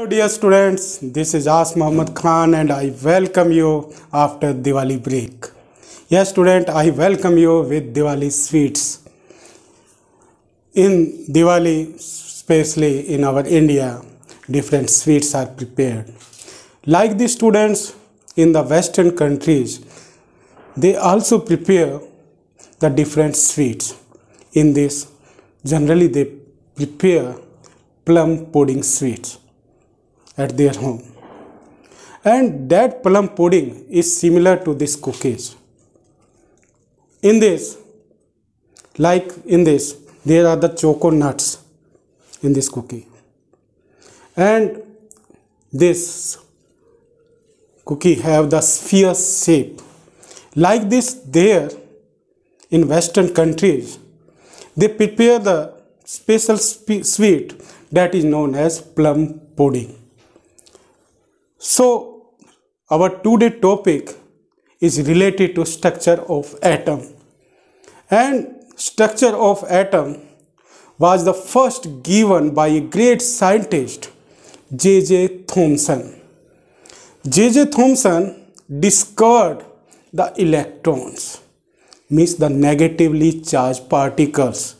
Hello dear students, this is As Mohammad Khan and I welcome you after Diwali break. Yes student, I welcome you with Diwali sweets. In Diwali, especially in our India, different sweets are prepared. Like the students in the western countries, they also prepare the different sweets. In this, generally they prepare plum pudding sweets at their home, and that plum pudding is similar to this cookies. In this, there are the choco nuts in this cookie, and this cookie have the sphere shape. Like this, there in western countries, they prepare the special sweet that is known as plum pudding. So, our today topic is related to structure of atom, and structure of atom was the first given by a great scientist J.J. Thomson. J.J. Thomson discovered the electrons, means the negatively charged particles,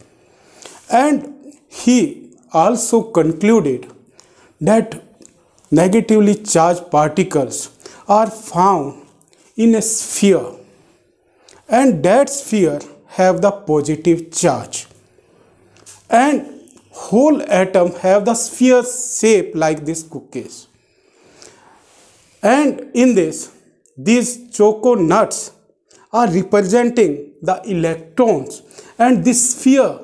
and he also concluded that negatively charged particles are found in a sphere, and that sphere have the positive charge, and whole atom have the sphere shape like this cookies. And in this, these choco nuts are representing the electrons, and this sphere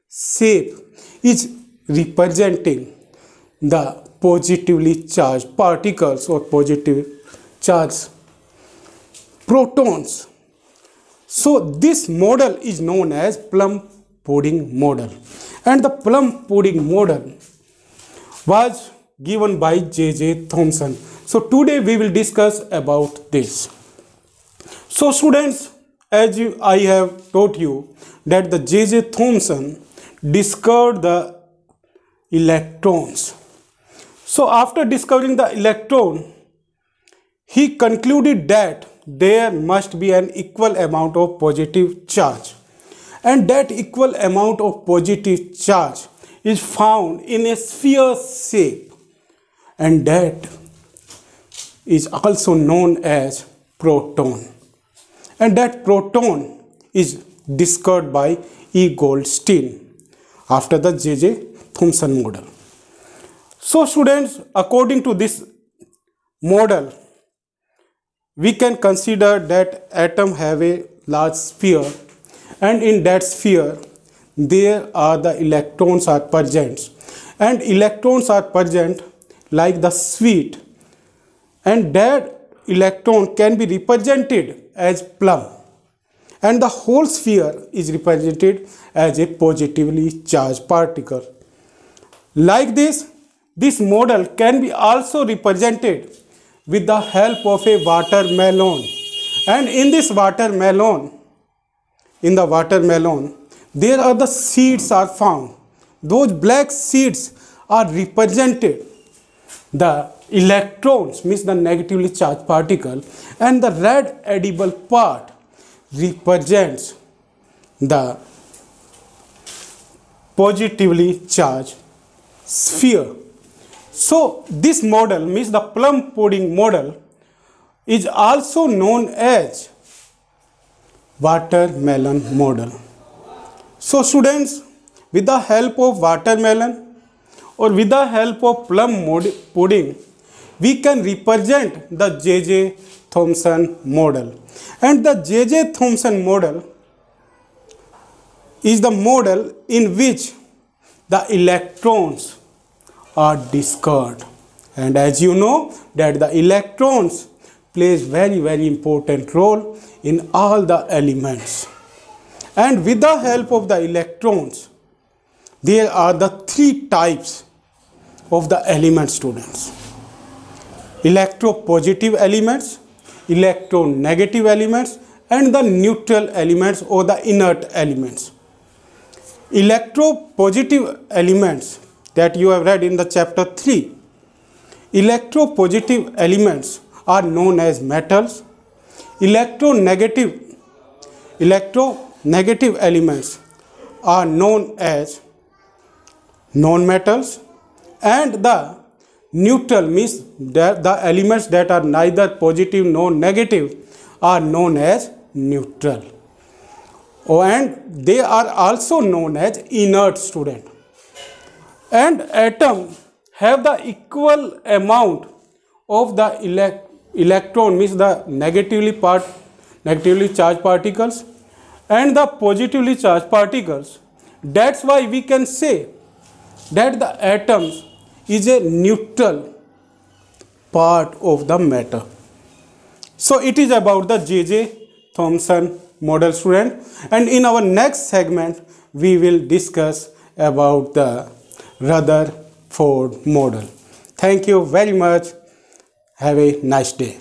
shape is representing the positively charged particles or positive charged protons. So this model is known as plum pudding model, and the plum pudding model was given by J.J. Thomson. So today we will discuss about this. So students, I have taught you that the J.J. Thomson discovered the electrons. So after discovering the electron, he concluded that there must be an equal amount of positive charge, and that equal amount of positive charge is found in a sphere shape, and that is also known as proton, and that proton is discovered by E. Goldstein after the J.J. Thomson model. So students, according to this model, we can consider that atom have a large sphere, and in that sphere there are the electrons are present, and electrons are present like the sweet, and that electron can be represented as plum, and the whole sphere is represented as a positively charged particle. Like this model can be also represented with the help of a watermelon, and in this watermelon, there are the seeds are found. Those black seeds are represented the electrons, means the negatively charged particle, and the red edible part represents the positively charged sphere. So this model, means the plum pudding model, is also known as watermelon model. So students, with the help of watermelon or with the help of plum pudding, we can represent the J.J. Thomson model. And the J.J. Thomson model is the model in which the electrons are discovered, and as you know that the electrons plays very important role in all the elements, and with the help of the electrons there are the three types of the elements students: electropositive elements, electronegative elements, and the neutral elements or the inert elements. Electropositive elements that you have read in the chapter 3 Electropositive elements are known as metals. Electronegative elements are known as non-metals, and the neutral means that the elements that are neither positive nor negative are known as neutral. Oh, and they are also known as inert, student. And atom have the equal amount of the electron means the negatively charged particles and the positively charged particles. That's why we can say that the atoms is a neutral part of the matter. So it is about the J.J. Thomson model, student, and in our next segment we will discuss about the Rutherford model. Thank you very much. Have a nice day.